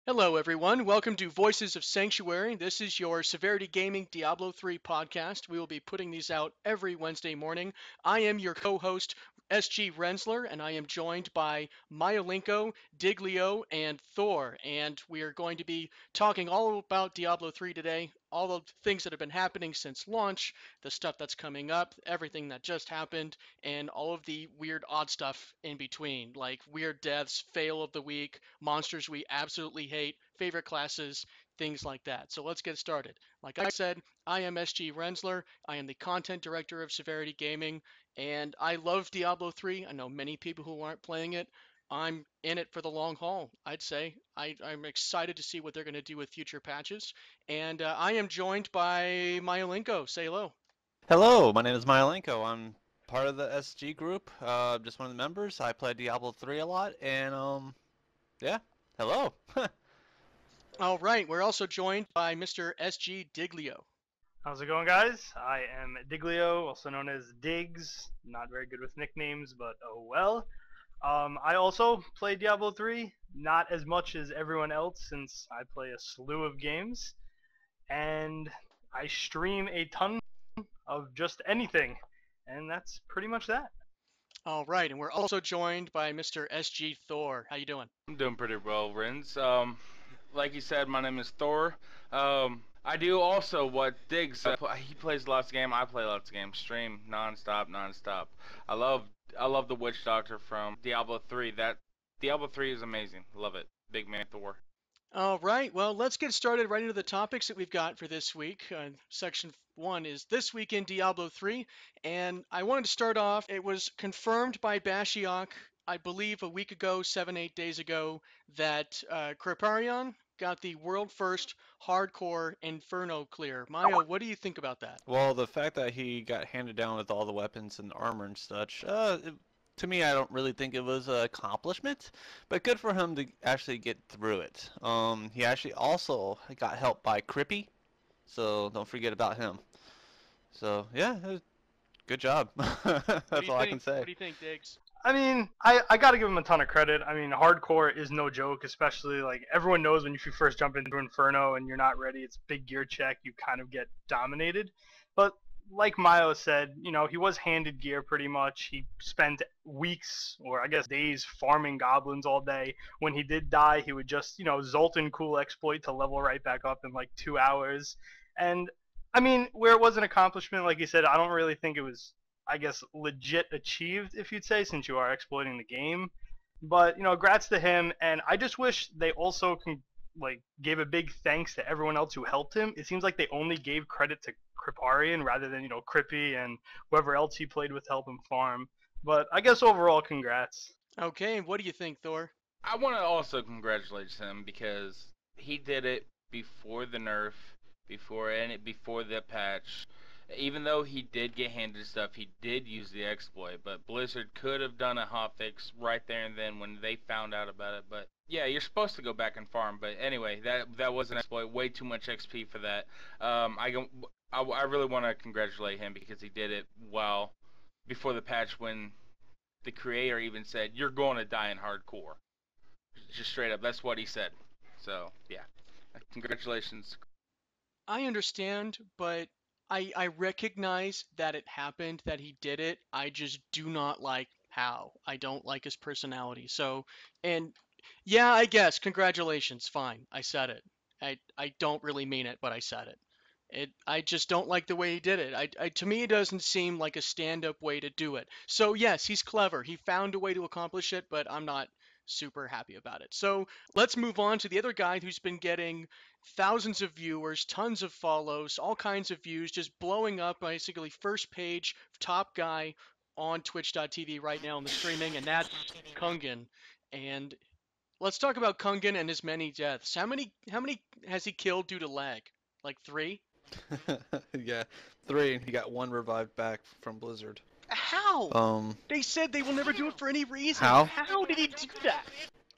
Hello, everyone. Welcome to Voices of Sanctuary. This is your Severity Gaming Diablo III podcast. We will be putting these out every Wednesday morning. I am your co-host, SG Rensler, and I am joined by Myolinko, Diglio, and Thor. And we are going to be talking all about Diablo 3 today, all the things that have been happening since launch, the stuff that's coming up, everything that just happened, and all of the weird, odd stuff in between, like weird deaths, fail of the week, monsters we absolutely hate, favorite classes, things like that. So let's get started. Like I said, I am SG Rensler. I am the content director of Severity Gaming, and I love Diablo 3. I know many people who aren't playing it. I'm in it for the long haul, I'd say. I'm excited to see what they're going to do with future patches. And I am joined by Myolinko. Say hello. Hello, my name is Myolenko. I'm part of the SG group, just one of the members. I play Diablo 3 a lot, and yeah, hello. All right, we're also joined by Mr. SG Diglio. How's it going, guys? I am Diglio, also known as Diggs. Not very good with nicknames, but oh well. I also play Diablo 3, not as much as everyone else since I play a slew of games, and I stream a ton of just anything, and that's pretty much that. All right, and we're also joined by Mr. SG Thor. How you doing? I'm doing pretty well, Renz. Like you said, my name is Thor. I do also what Diggs. He plays lots of games. I play lots of games. Stream nonstop, nonstop. I love, I love the Witch Doctor from Diablo 3. That Diablo 3 is amazing. Love it. Big man Thor. All right, well, let's get started right into the topics that we've got for this week. Section 1 is This Week in Diablo 3, and I wanted to start off. It was confirmed by Bashiok, I believe a week ago, 7, 8 days ago, that Kripparrian got the world first hardcore Inferno clear. Maya, what do you think about that? Well, the fact that he got handed down with all the weapons and armor and such, to me, I don't really think it was an accomplishment, but good for him to actually get through it. He actually also got help by Krippy, so don't forget about him. So yeah, good job. What do That's you all I think? can say. What do you think, Diggs? I mean, I gotta give him a ton of credit. I mean, hardcore is no joke, especially like everyone knows when you first jump into Inferno and you're not ready, it's big gear check, you kind of get dominated. But like Milo said, he was handed gear pretty much. He spent weeks, or I guess days, farming goblins all day. When he did die, he would just, Zoltan cool exploit to level right back up in like 2 hours. And I mean, where it was an accomplishment, like you said, I don't really think it was, I guess, legit achieved, if you'd say, since you are exploiting the game. But grats to him, and I just wish they also gave a big thanks to everyone else who helped him. It seems like they only gave credit to Kripparian rather than Krippy and whoever else he played with to help him farm. But I guess overall, congrats. Okay, and what do you think, Thor? I want to also congratulate him because he did it before the nerf, before the patch. Even though he did get handed stuff, he did use the exploit, but Blizzard could have done a hotfix right there and then when they found out about it. But yeah, you're supposed to go back and farm. But anyway, that was an exploit. Way too much XP for that. I really want to congratulate him because he did it well before the patch when the creator even said you're going to die in hardcore. Just straight up, that's what he said. So yeah, congratulations. I understand, but I recognize that it happened, that he did it. I just do not like how. I don't like his personality. So, and yeah, I guess congratulations. Fine, I said it. I don't really mean it, but I said it. I just don't like the way he did it. To me, it doesn't seem like a stand-up way to do it. So yes, he's clever. He found a way to accomplish it, but I'm not super happy about it. So let's move on to the other guy who's been getting thousands of viewers, tons of follows, all kinds of views, just blowing up, basically first page, top guy on twitch.tv right now in the streaming, and that's Kungen. And let's talk about Kungen and his many deaths. How many has he killed due to lag? Like 3? Yeah, 3. He got 1 revived back from Blizzard. How? Um, They said they will never do it for any reason. how? How did he do that?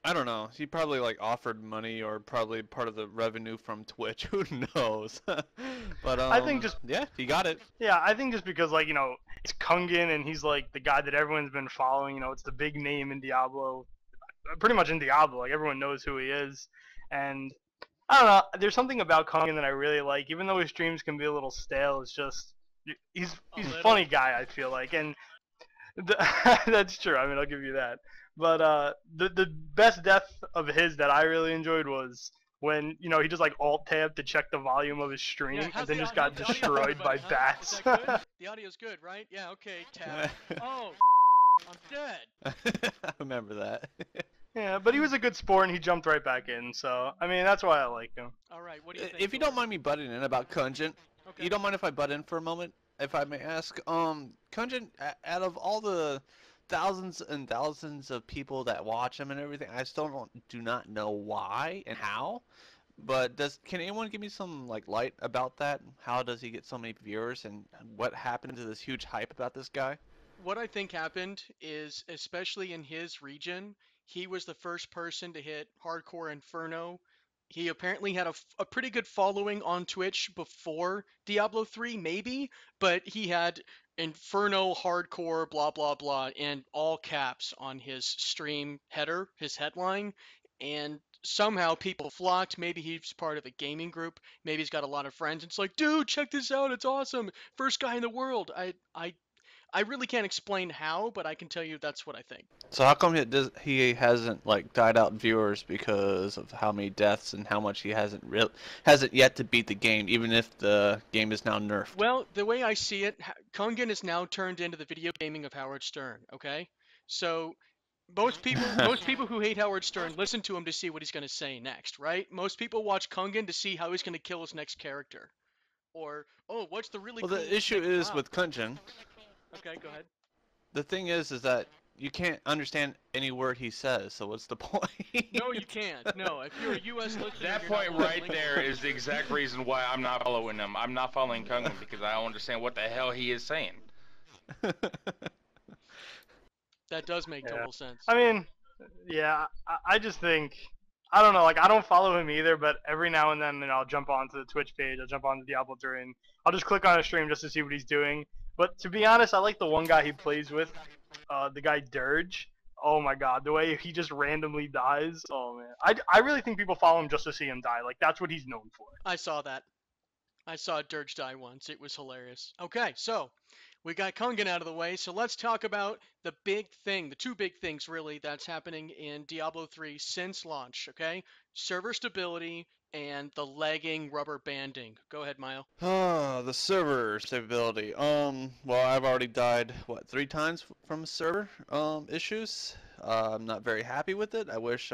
I don't know. He probably like offered money or probably part of the revenue from Twitch. Who knows? But I think just yeah, he got it. Yeah, I think just because it's Kungen and he's like the guy that everyone's been following. It's the big name in Diablo, pretty much in Diablo. Like everyone knows who he is, And I don't know. There's something about Kungen that I really like, even though his streams can be a little stale. It's just he's a funny guy. I feel like, and that's true. I mean, I'll give you that. But the best death of his that I really enjoyed was when he just like alt tabbed to check the volume of his stream and then just got destroyed by bats. Is that good? The audio's good, right? Yeah. Okay. Tab. Oh, I'm dead. I remember that. Yeah, but he was a good sport and he jumped right back in. So I mean, that's why I like him. All right. What do you think? If you don't mind me butting in about Kungen, Okay. you don't mind if I butt in for a moment, if I may ask? Kungen, out of all the thousands and thousands of people that watch him and everything, I still do not know why and how. But can anyone give me some light about that? How does he get so many viewers, and what happened to this huge hype about this guy? What I think happened is, especially in his region, he was the first person to hit Hardcore Inferno. He apparently had a pretty good following on Twitch before Diablo 3, maybe, but he had Inferno Hardcore blah blah blah in all caps on his stream header, his headline, and somehow people flocked. Maybe he's part of a gaming group. Maybe he's got a lot of friends. It's like, dude, check this out. It's awesome. First guy in the world. I really can't explain how, but I can tell you that's what I think. So how come he hasn't died out viewers because of how many deaths and how much he hasn't yet to beat the game, even if the game is now nerfed? Well, the way I see it, Kungen is now turned into the video gaming of Howard Stern. Okay, so most people who hate Howard Stern listen to him to see what he's going to say next, right? Most people watch Kungen to see how he's going to kill his next character, or what's the really well, cool the issue thing? is with Kungen. Okay, go ahead. The thing is that you can't understand any word he says, so what's the point? No, you can't. No, if you're a U.S. listener, That you're not point learning right there is the exact reason why I'm not following him. I'm not following Kungen because I don't understand what the hell he is saying. That does make total sense. I mean, yeah, I just think I don't know. I don't follow him either, but every now and then, I'll jump onto the Twitch page. I'll jump onto Diablo 3, and I'll just click on a stream just to see what he's doing. But to be honest, I like the one guy he plays with, the guy Dirge. Oh my God, the way he just randomly dies. Oh man, I really think people follow him just to see him die. That's what he's known for. I saw that. I saw Dirge die once. It was hilarious. Okay, so we got Kungen out of the way, so let's talk about the big thing, the two big things really that's happening in Diablo 3 since launch, okay? Server stability and the lagging rubber banding. Go ahead, Mile. The server stability. Well, I've already died, 3 times from server issues. I'm not very happy with it. I wish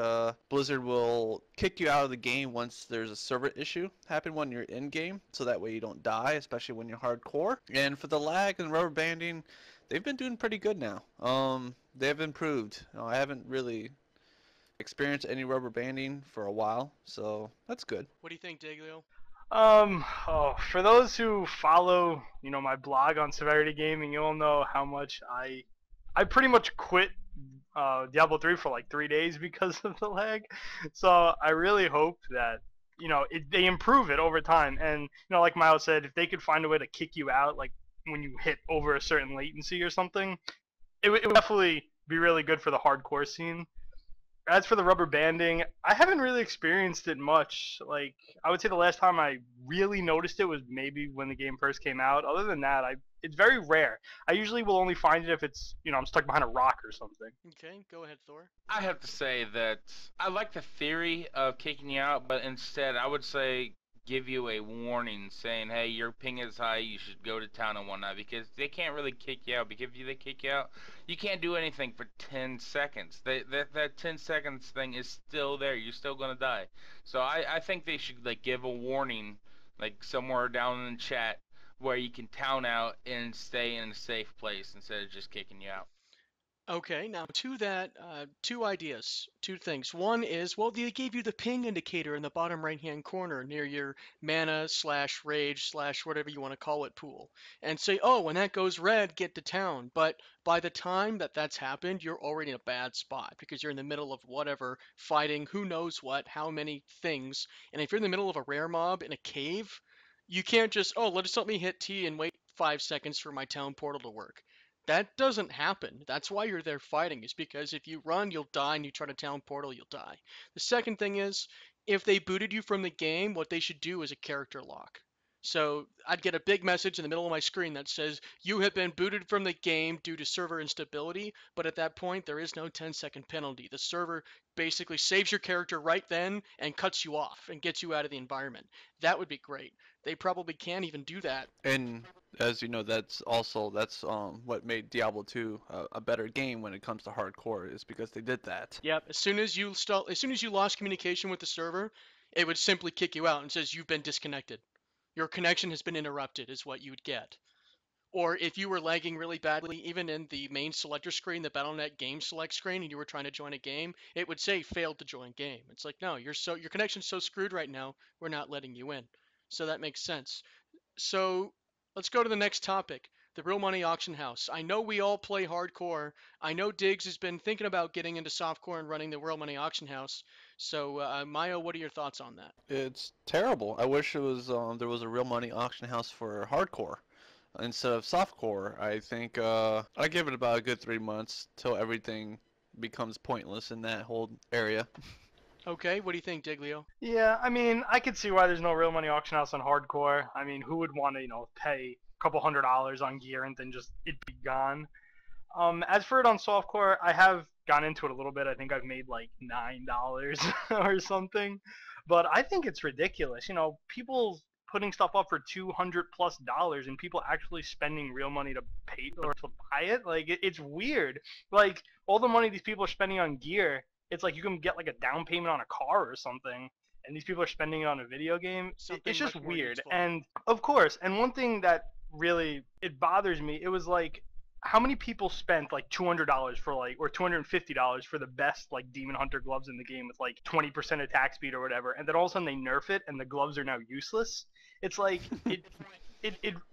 Blizzard will kick you out of the game once there's a server issue happen when you're in game, so that way you don't die, especially when you're hardcore. And for the lag and rubber banding, they've been doing pretty good now. They've improved. I haven't really experienced any rubber banding for a while, so that's good. What do you think, Diglio? For those who follow, my blog on Severity Gaming, you'll know how much I pretty much quit Diablo 3 for 3 days because of the lag. So I really hope that they improve it over time. And like Miles said, if they could find a way to kick you out, when you hit over a certain latency or something, it would definitely be really good for the hardcore scene. As for the rubber banding, I haven't really experienced it much. I would say the last time I really noticed it was maybe when the game first came out. Other than that, it's very rare. I usually will only find it if it's, I'm stuck behind a rock or something. Okay, go ahead, Thor. I have to say that I like the theory of kicking you out, but instead I would say give you a warning saying, hey, your ping is high, you should go to town and whatnot, because they can't really kick you out. Because if they kick you out, you can't do anything for 10 seconds. That 10 seconds thing is still there. You're still going to die. So I think they should give a warning, somewhere down in the chat, where you can town out and stay in a safe place instead of just kicking you out. Okay, now to that, 2 ideas, 2 things. One is, well, they gave you the ping indicator in the bottom right-hand corner near your mana/rage/ whatever you want to call it pool, and say, oh, when that goes red, get to town. But by the time that's happened, you're already in a bad spot because you're in the middle of whatever, fighting who knows what, how many things, and if you're in the middle of a rare mob in a cave, you can't just, let me hit T and wait 5 seconds for my town portal to work. That doesn't happen. That's why you're there fighting, is because if you run, you'll die, and you try to town portal, you'll die. The second thing is, if they booted you from the game, what they should do is a character lock. So I'd get a big message in the middle of my screen that says, you have been booted from the game due to server instability, but at that point, there is no 10-second penalty. The server basically saves your character right then and cuts you off and gets you out of the environment. That would be great. They probably can't even do that. And as you know, that's what made Diablo 2 a better game when it comes to hardcore is because they did that. Yep, as soon as you lost communication with the server, it would simply kick you out and says you've been disconnected. Your connection has been interrupted is what you would get. Or if you were lagging really badly, even in the main selector screen, the Battle.net game select screen, and you were trying to join a game, it would say failed to join game. It's like, no, your connection's so screwed right now, we're not letting you in. So that makes sense. So let's go to the next topic, the real money auction house. I know we all play hardcore. I know Diggs has been thinking about getting into softcore and running the real money auction house. So Mayo, what are your thoughts on that? It's terrible. I wish it was there was a real money auction house for hardcore instead of softcore. I think I give it about a good 3 months till everything becomes pointless in that whole area. Okay, what do you think, Diglio? Yeah, I mean, I could see why there's no real money auction house on hardcore. I mean, who would want to, pay a couple $100 on gear and then just it be gone? As for it on softcore, I have gone into it a little bit. I think I've made like $9 or something, but I think it's ridiculous. People putting stuff up for $200+ and people actually spending real money to pay or to buy it. Like it's weird. Like all the money these people are spending on gear, it's like you can get like a down payment on a car or something. And these people are spending it on a video game. It's just weird. And of course, and one thing that really it bothers me, it was like how many people spent like $200 for like or $250 for the best like Demon Hunter gloves in the game with like 20% attack speed or whatever, and then all of a sudden they nerf it and the gloves are now useless. It's like it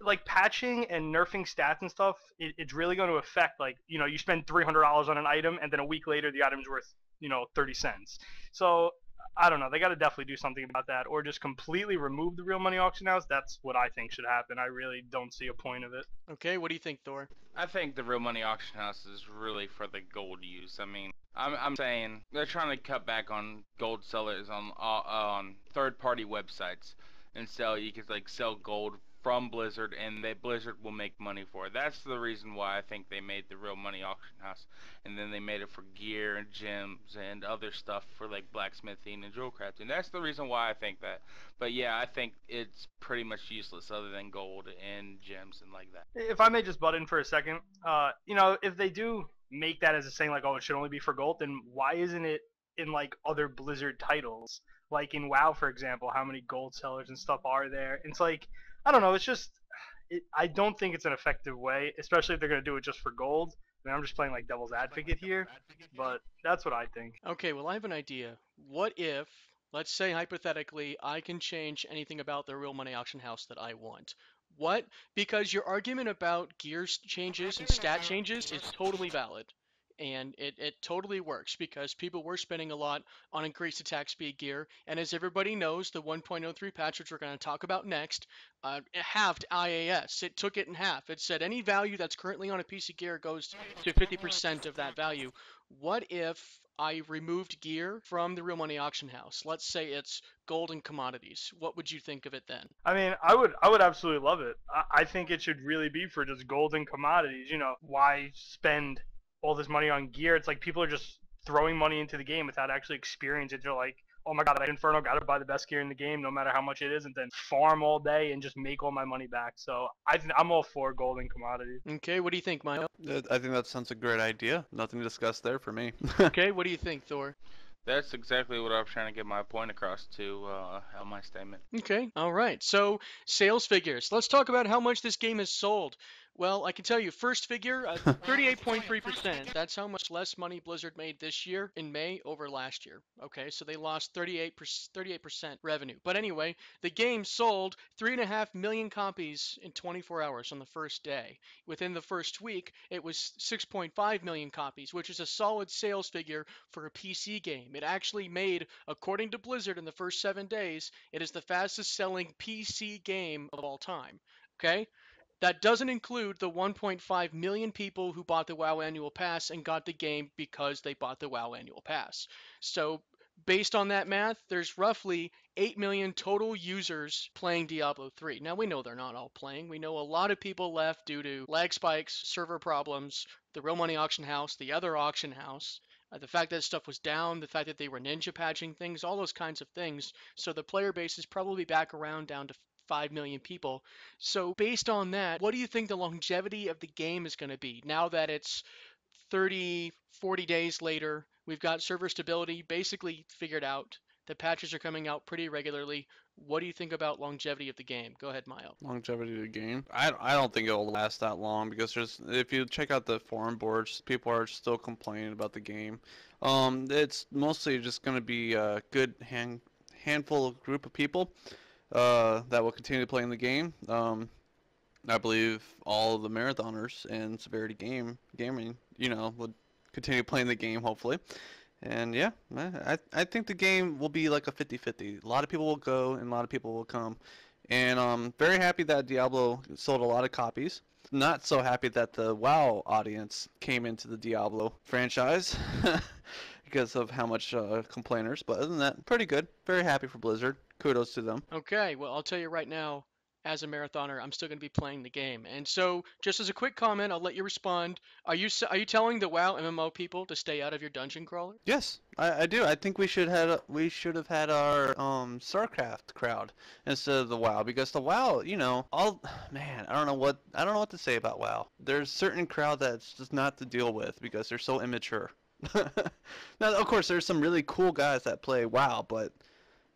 like patching and nerfing stats and stuff. It's really going to affect like you spend $300 on an item and then a week later the item's worth 30 cents. So I don't know. They got to definitely do something about that, or just completely remove the real money auction house. That's what I think should happen. I really don't see a point of it. Okay, what do you think, Thor? I think the real money auction house is really for the gold use. I mean, I'm saying they're trying to cut back on gold sellers on third-party websites, and you could like sell gold from Blizzard, and Blizzard will make money for it. That's the reason why I think they made the real money auction house, and then they made it for gear and gems and other stuff for like blacksmithing and jewel crafting. That's the reason why I think that. But yeah, I think it's pretty much useless other than gold and gems and like that. If I may just butt in for a second, if they do make that as a saying like, oh, it should only be for gold, then why isn't it in like other Blizzard titles? Like in WoW, for example, how many gold sellers and stuff are there? It's like, I don't know. It's just, I don't think it's an effective way, especially if they're going to do it just for gold. I mean, I'm just playing like devil's advocate here, but that's what I think. Okay, well, I have an idea. What if, let's say hypothetically, I can change anything about the real money auction house that I want? What? Because your argument about gear changes and stat changes is totally valid. And it totally works because people were spending a lot on increased attack speed gear. And as everybody knows, the 1.03 patch, which we're going to talk about next, it halved IAS. It took it in half. It said any value that's currently on a piece of gear goes to 50% of that value. What if I removed gear from the real money auction house? Let's say it's gold and commodities. What would you think of it then? I mean, I would absolutely love it. I think it should really be for just gold and commodities. Why spend all this money on gear? It's like people are just throwing money into the game without actually experiencing it. They're like, oh my god, I Inferno, gotta buy the best gear in the game no matter how much it is, and then farm all day and just make all my money back. So I'm all for gold and commodities. Okay, what do you think, Mayo? I think that sounds a great idea. Nothing to discuss there for me. Okay, what do you think, Thor? That's exactly what I was trying to get my point across to on my statement. Okay, all right. So, sales figures. Let's talk about how much this game has sold. Well, I can tell you, first figure, 38.3%. That's how much less money Blizzard made this year in May over last year. Okay, so they lost 38% revenue. But anyway, the game sold 3.5 million copies in 24 hours on the first day. Within the first week, it was 6.5 million copies, which is a solid sales figure for a PC game. It actually made, according to Blizzard, in the first 7 days, it is the fastest selling PC game of all time. Okay? That doesn't include the 1.5 million people who bought the WoW Annual Pass and got the game because they bought the WoW Annual Pass. So Based on that math, there's roughly 8 million total users playing Diablo 3. Now, we know they're not all playing. We know a lot of people left due to lag spikes, server problems, the real money auction house, the other auction house, the fact that stuff was down, the fact that they were ninja patching things, all those kinds of things. So the player base is probably back around down to 5 million people. So based on that, what do you think the longevity of the game is going to be now that it's 30, 40 days later? We've got server stability basically figured out. The patches are coming out pretty regularly. What do you think about longevity of the game? Go ahead, Mayo. Longevity of the game. I don't think it'll last that long because if you check out the forum boards, people are still complaining about the game. It's mostly just going to be a good handful of group of people that will continue playing the game. I believe all of the marathoners and Severity gaming, would continue playing the game hopefully. And yeah, I think the game will be like a 50-50. A lot of people will go and a lot of people will come. And I'm very happy that Diablo sold a lot of copies. Not so happy that the WoW audience came into the Diablo franchise because of how much complainers. But other than that, pretty good. Very happy for Blizzard. Kudos to them. Okay, well, I'll tell you right now, as a marathoner, I'm still going to be playing the game. And so, just as a quick comment, I'll let you respond. Are you telling the WoW MMO people to stay out of your dungeon crawler? Yes, I do. I think we should have had our StarCraft crowd instead of the WoW because the WoW, man, I don't know what to say about WoW. There's certain crowd that's just not to deal with because they're so immature. Now, of course, there's some really cool guys that play WoW, but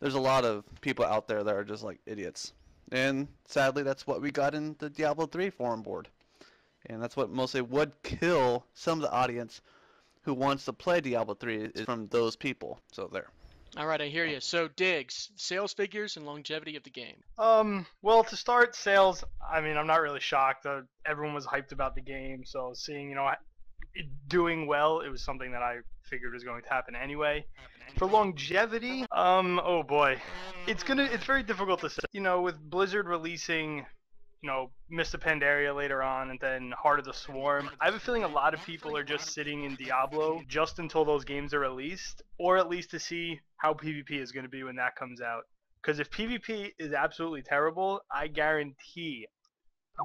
there's a lot of people out there that are just like idiots. And sadly, that's what we got in the Diablo 3 forum board. And that's what mostly would kill some of the audience who wants to play Diablo 3 is from those people. So there. All right, I hear you. So, Diggs, sales figures and longevity of the game. Well, to start, sales, I mean, I'm not really shocked. Everyone was hyped about the game, so seeing, it doing well, it was something that I figured was going to happen anyway. For longevity, oh boy, it's very difficult to say. With Blizzard releasing, Mist of Pandaria later on, and then Heart of the Swarm, I have a feeling a lot of people are just sitting in Diablo just until those games are released, or at least to see how PvP is going to be when that comes out. Because if PvP is absolutely terrible, I guarantee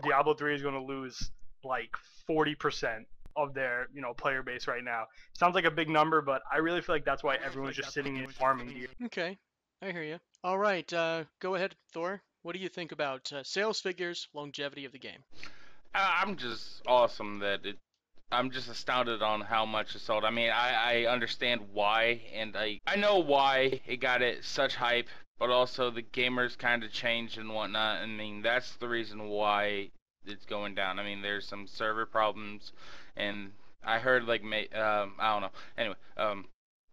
Diablo 3 is going to lose like 40% of their player base right now. Sounds like a big number, but I really feel like that's why everyone's just sitting in farming gear. Okay, I hear you. All right, go ahead, Thor. What do you think about sales figures, longevity of the game? I'm just awesome that I'm just astounded on how much it sold. I mean, I understand why, and I know why it got it such hype, but also the gamers kind of changed and whatnot. I mean, that's the reason why it's going down. I mean, there's some server problems, and I heard I don't know. Anyway,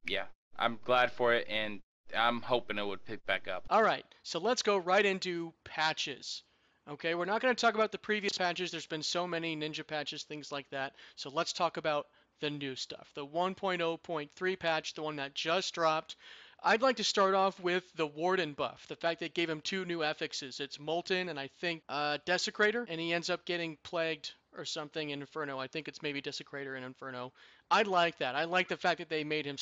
yeah, I'm glad for it, and I'm hoping it would pick back up. All right, so let's go right into patches. Okay, we're not going to talk about the previous patches. There's been so many ninja patches, things like that. So let's talk about the new stuff. The 1.0.3 patch, the one that just dropped. I'd like to start off with the Warden buff, the fact they gave him 2 new affixes. It's Molten and I think Desecrator, and he ends up getting Plagued or something in Inferno. I think it's maybe Desecrator in Inferno. I like that. I like the fact that they made him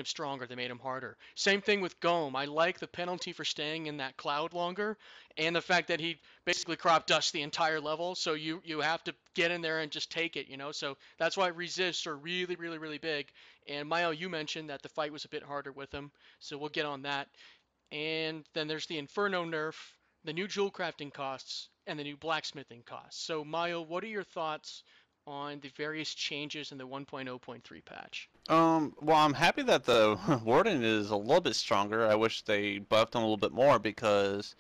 stronger, they made him harder. Same thing with Gome. I like the penalty for staying in that cloud longer, and the fact that he basically crop dusts the entire level, so you have to get in there and just take it, So that's why resists are really, really, really big. And Mayo, you mentioned that the fight was a bit harder with him, so we'll get on that. And then there's the Inferno nerf, the new jewel crafting costs, and the new blacksmithing costs. So Mayo, what are your thoughts on the various changes in the 1.0.3 patch? Well, I'm happy that the Warden is a little bit stronger. I wish they buffed him a little bit more because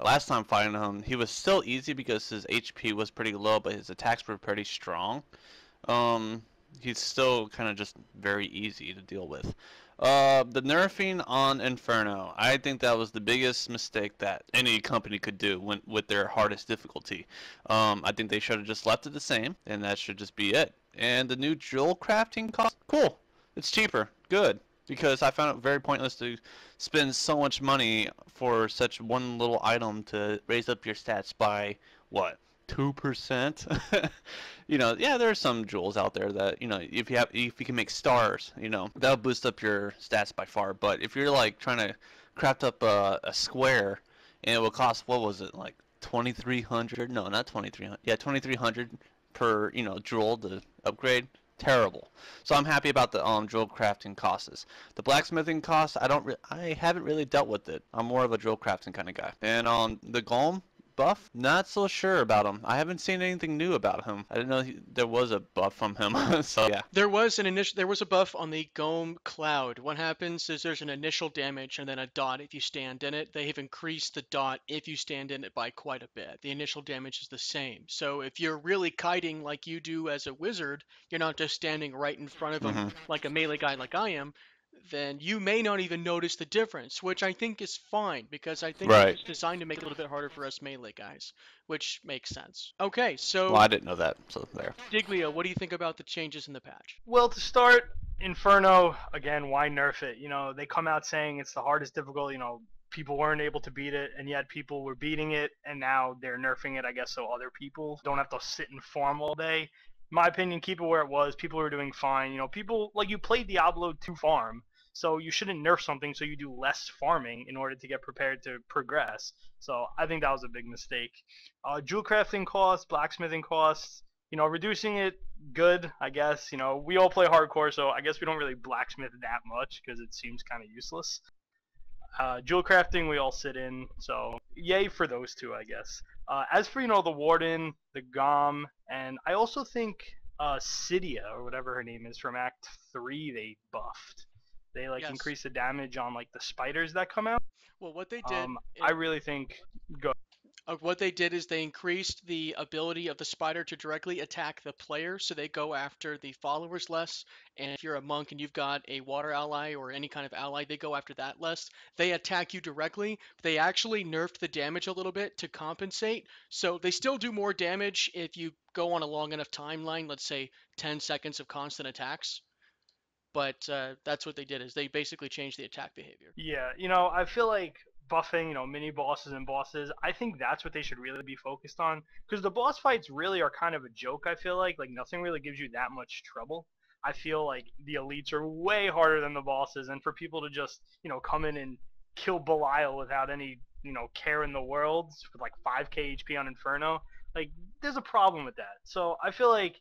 last time fighting him, he was still easy because his HP was pretty low, but his attacks were pretty strong. He's still kind of just very easy to deal with. The nerfing on Inferno, I think that was the biggest mistake that any company could do with their hardest difficulty. I think they should have just left it the same, and that should just be it. And the new jewel crafting cost, cool. It's cheaper, good. Because I found it very pointless to spend so much money for such one little item to raise up your stats by, what, 2%. Yeah, there's some jewels out there that, if you can make stars, that'll boost up your stats by far. But if you're like trying to craft up a square and it will cost, what was it, like 2300? No, not 2300. Yeah, 2300 per, jewel to upgrade. Terrible. So I'm happy about the drill crafting costs. The blacksmithing costs, I haven't really dealt with it. I'm more of a drill crafting kind of guy. And on the golem buff, not so sure about him. I haven't seen anything new about him. I didn't know there was a buff from him. So yeah. There was a buff on the Gome Cloud. What happens is there's an initial damage and then a dot if you stand in it. They have increased the dot if you stand in it by quite a bit. The initial damage is the same. So if you're really kiting like you do as a wizard, you're not just standing right in front of them like a melee guy like I am, then you may not even notice the difference, which I think is fine because I think Right. it's designed to make it a little bit harder for us melee guys, which makes sense. Okay, so Well, I didn't know that, so there. Diglio, what do you think about the changes in the patch? Well, to start, Inferno, again, why nerf it? They come out saying it's the hardest difficult, people weren't able to beat it, and yet people were beating it, and now they're nerfing it, I guess, so other people don't have to sit and farm all day. In my opinion, keep it where it was. People were doing fine. People, like, you played Diablo to farm, so you shouldn't nerf something so you do less farming in order to get prepared to progress. So I think that was a big mistake. Jewel crafting costs, blacksmithing costs, reducing it, good, I guess. We all play hardcore, so I guess we don't really blacksmith that much because it seems kind of useless. Jewel crafting, we all sit in, so yay for those two, I guess. As for, the Warden, the Gom, and I also think Cydia, or whatever her name is, from Act 3, they buffed. They, Yes. increase the damage on, the spiders that come out. Well, what they did, I really think... what they did is they increased the ability of the spider to directly attack the player, so they go after the followers less. And if you're a monk and you've got a water ally or any kind of ally, they go after that less. They attack you directly. They actually nerfed the damage a little bit to compensate. So they still do more damage if you go on a long enough timeline, let's say 10 seconds of constant attacks. But that's what they did, is they basically changed the attack behavior. Yeah, I feel like buffing, mini bosses and bosses, I think that's what they should really be focused on. Because the boss fights really are kind of a joke, I feel like. Like, nothing really gives you that much trouble. I feel like the elites are way harder than the bosses, and for people to just, come in and kill Belial without any, care in the world, with like 5k HP on Inferno, like, there's a problem with that. So I feel like,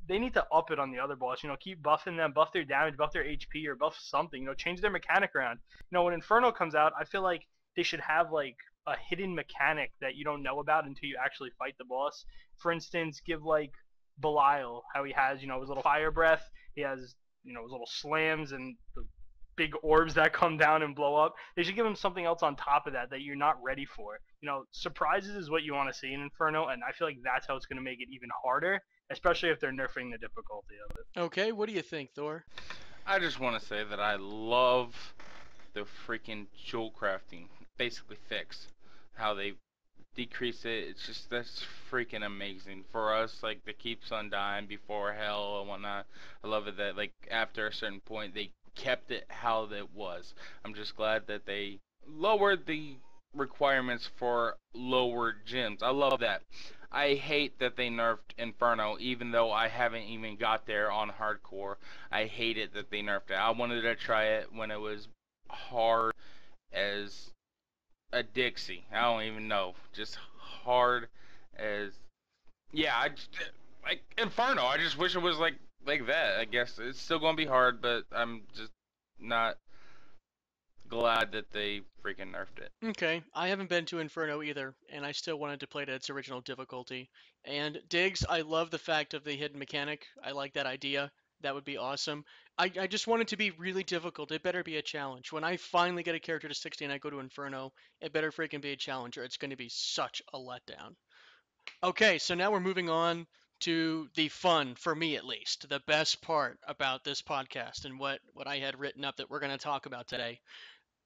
they need to up it on the other boss. Keep buffing them, buff their damage, buff their HP, or buff something. Change their mechanic around. When Inferno comes out, I feel like they should have like a hidden mechanic that you don't know about until you actually fight the boss. For instance, give like Belial how he has, his little fire breath. He has, his little slams and the big orbs that come down and blow up. They should give him something else on top of that you're not ready for. Surprises is what you want to see in Inferno, and I feel like that's how it's going to make it even harder, especially if they're nerfing the difficulty of it. Okay, what do you think, Thor? I just want to say that I love the freaking jewel crafting, basically fix. How they decrease it, that's freaking amazing. For us, like, the keeps on dying before hell and whatnot, I love it that, like, after a certain point, they kept it how it was. I'm just glad that they lowered the requirements for lower gyms. I love that. I hate that they nerfed Inferno, even though I haven't even got there on hardcore. I hate it that they nerfed it. I wanted to try it when it was hard as a Dixie. I don't even know. Just hard as... Yeah, like Inferno. I just wish it was like that. I guess it's still gonna be hard, but I'm just not glad that they freaking nerfed it. Okay, I haven't been to Inferno either, and I still wanted to play it at its original difficulty. And Diggs, I love the fact of the hidden mechanic. I like that idea. That would be awesome. I just want it to be really difficult. It better be a challenge. When I finally get a character to 60 and I go to Inferno, it better freaking be a challenge, or it's going to be such a letdown. Okay, so now we're moving on to the fun, for me at least, the best part about this podcast and what I had written up that we're going to talk about today.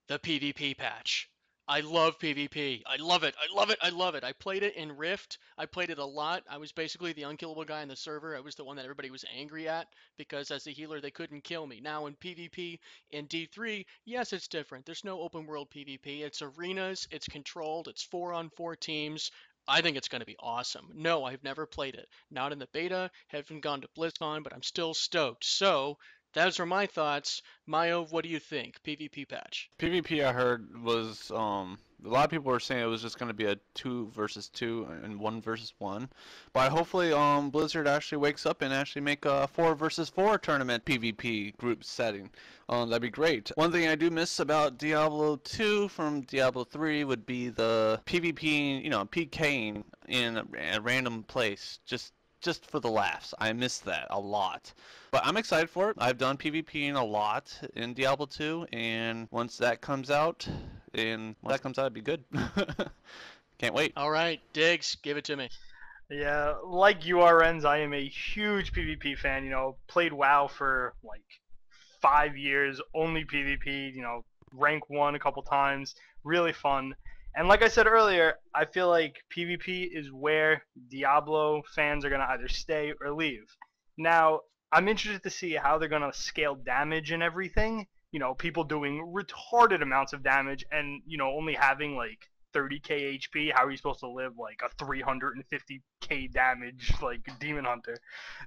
The PvP patch. I love PvP. I love it. I love it. I love it. I played it in Rift. I played it a lot. I was basically the unkillable guy in the server. I was the one that everybody was angry at because as a healer they couldn't kill me. Now in PvP in D3, yes, it's different. There's no open world PvP. It's arenas. It's controlled. It's 4-on-4 teams. I think it's going to be awesome. No, I've never played it. Not in the beta, haven't gone to BlizzCon, but I'm still stoked. So, those are my thoughts. Mayo, what do you think? PvP patch. PvP I heard was a lot of people were saying it was just going to be a 2 versus 2 and 1 versus 1. But hopefully Blizzard actually wakes up and actually make a 4 versus 4 tournament PvP group setting. That'd be great. One thing I do miss about Diablo 2 from Diablo 3 would be the PvP, PKing in a random place. Just for the laughs. I miss that a lot. But I'm excited for it. I've done PvPing a lot in Diablo 2, and once that comes out, it'd be good. Can't wait. All right, Diggs, give it to me. Yeah, like URNs, I am a huge PvP fan. Played WoW for like 5 years, only PvP. Rank 1 a couple times, really fun. And like I said earlier, I feel like PvP is where Diablo fans are gonna either stay or leave. Now, I'm interested to see how they're gonna scale damage and everything. People doing retarded amounts of damage and only having like 30k HP. How are you supposed to live like a 350k damage like Demon Hunter?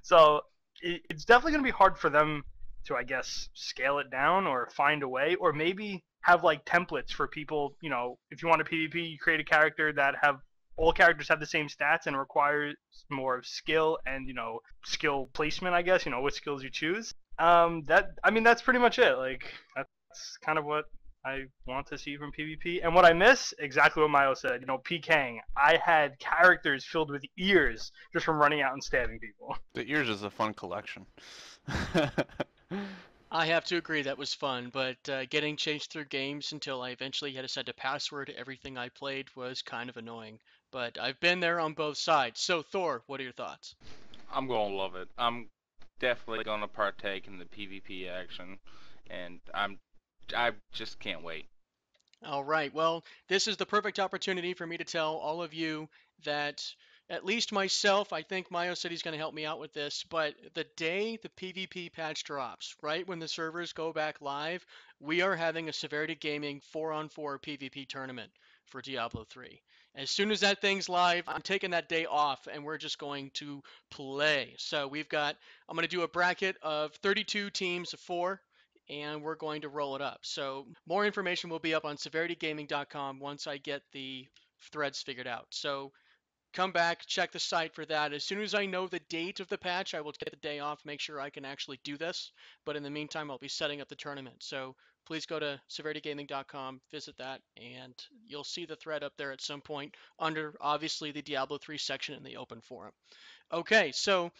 So it's definitely gonna be hard for them to, I guess, scale it down or find a way, or maybe have like templates for people. If you want a PvP, you create a character that all characters have the same stats and requires more of skill and skill placement, I guess. What skills you choose. That's pretty much it. Like that's kind of what I want to see from PvP. And what I miss, exactly what Mayo said, PKing. I had characters filled with ears just from running out and stabbing people. The ears is a fun collection. I have to agree that was fun, but getting chased through games until I eventually had to set a password to everything I played was kind of annoying. But I've been there on both sides. So, Thor, what are your thoughts? I'm gonna love it. I'm definitely gonna partake in the PvP action, and I just can't wait. All right. Well, this is the perfect opportunity for me to tell all of you that at least myself, I think Mayo said he's going to help me out with this, but the day the PvP patch drops, right when the servers go back live, we are having a Severity Gaming 4-on-4 PvP tournament for Diablo 3. As soon as that thing's live, I'm taking that day off and we're just going to play. So I'm going to do a bracket of 32 teams of 4 and we're going to roll it up. So more information will be up on severitygaming.com once I get the threads figured out. So come back, check the site for that. As soon as I know the date of the patch, I will get the day off, make sure I can actually do this. But in the meantime, I'll be setting up the tournament. So please go to severitygaming.com, visit that, and you'll see the thread up there at some point under, obviously, the Diablo 3 section in the open forum. Okay, so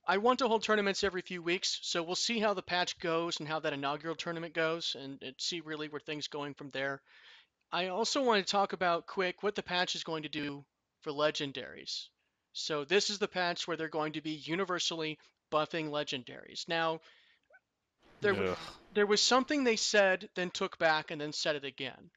I want to hold tournaments every few weeks, so we'll see how the patch goes and how that inaugural tournament goes, and see really where things going from there. I also want to talk about quick what the patch is going to do for legendaries. So this is the patch where they're going to be universally buffing legendaries. Now, there Ugh. there was something they said, then took back, and then said it again.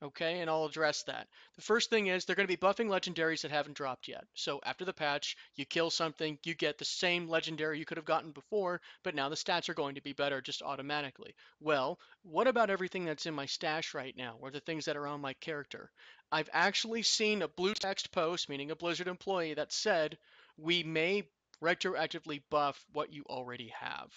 Okay, and I'll address that. The first thing is they're going to be buffing legendaries that haven't dropped yet. So after the patch, you kill something, you get the same legendary you could have gotten before, but now the stats are going to be better just automatically. Well, what about everything that's in my stash right now, or the things that are on my character? I've actually seen a blue text post, meaning a Blizzard employee, that said we may retroactively buff what you already have.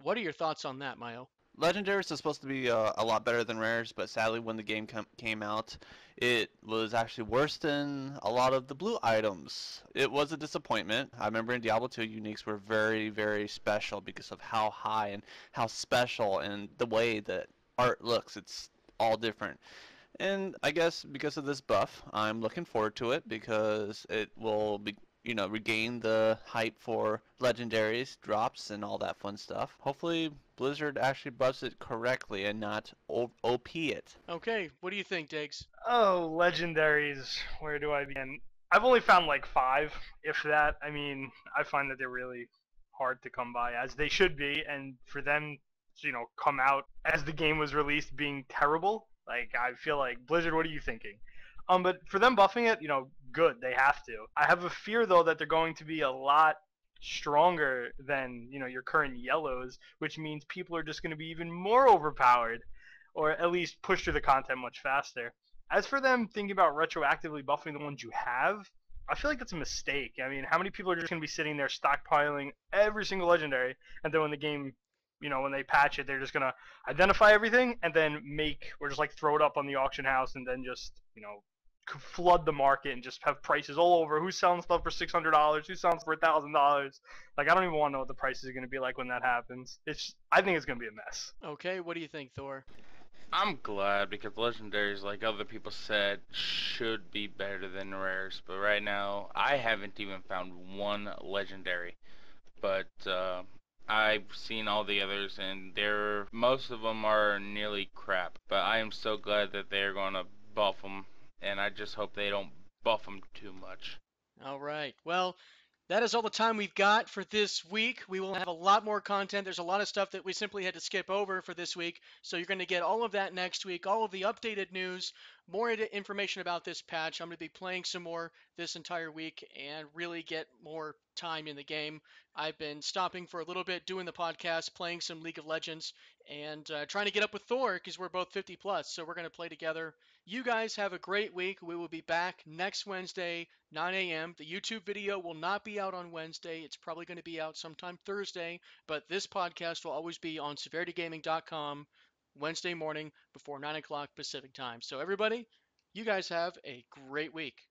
What are your thoughts on that, Mayo? Legendaries is supposed to be a lot better than rares, but sadly, when the game came out, it was actually worse than a lot of the blue items. It was a disappointment. I remember in Diablo 2, uniques were very, very special because of how high and how special and the way that art looks. It's all different. And I guess because of this buff, I'm looking forward to it because it will be, regain the hype for legendaries, drops, and all that fun stuff. Hopefully, Blizzard actually buffs it correctly and not OP it. Okay, what do you think, Diggs? Oh, legendaries. Where do I begin? I've only found like 5, if that. I find that they're really hard to come by, as they should be, and for them to, come out as the game was released being terrible, like, I feel like, Blizzard, what are you thinking? But for them buffing it, good, they have to. I have a fear, though, that they're going to be a lot stronger than, your current yellows, which means people are just going to be even more overpowered, or at least push through the content much faster. As for them thinking about retroactively buffing the ones you have, I feel like that's a mistake. I mean, how many people are just going to be sitting there stockpiling every single legendary, and then when the game, when they patch it, they're just going to identify everything and then or just like throw it up on the auction house and then just, flood the market and just have prices all over. Who's selling stuff for $600? Who's selling for $1,000? Like, I don't even want to know what the prices are going to be like when that happens. I think it's going to be a mess. Okay, what do you think, Thor? I'm glad because legendaries, like other people said, should be better than rares. But right now, I haven't even found one legendary. But I've seen all the others, and most of them are nearly crap. But I am so glad that they're gonna buff them, and I just hope they don't buff them too much. All right. Well, that is all the time we've got for this week. We will have a lot more content. There's a lot of stuff that we simply had to skip over for this week. So you're going to get all of that next week, all of the updated news, more information about this patch. I'm going to be playing some more this entire week and really get more time in the game. I've been stopping for a little bit, doing the podcast, playing some League of Legends, and trying to get up with Thor because we're both 50 plus. So we're going to play together. You guys have a great week. We will be back next Wednesday, 9 a.m. The YouTube video will not be out on Wednesday. It's probably going to be out sometime Thursday, but this podcast will always be on severitygaming.com Wednesday morning before 9 o'clock Pacific time. So everybody, you guys have a great week.